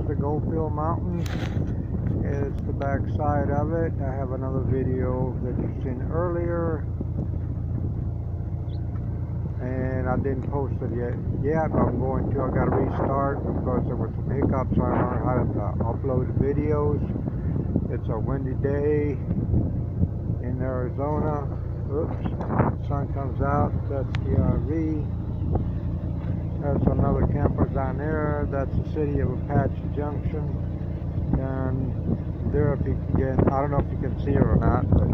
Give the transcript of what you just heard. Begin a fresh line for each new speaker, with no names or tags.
the Goldfield Mountains. It's the back side of it. I have another video that you've seen earlier, and I didn't post it yet, but I'm going to. I got to restart because there were some hiccups, so I learned how to upload videos. It's a windy day in Arizona. Oops, sun comes out. That's the RV. That's another camper down there. That's the city of Apache Junction. Down there, if you can get, I don't know if you can see it or not, but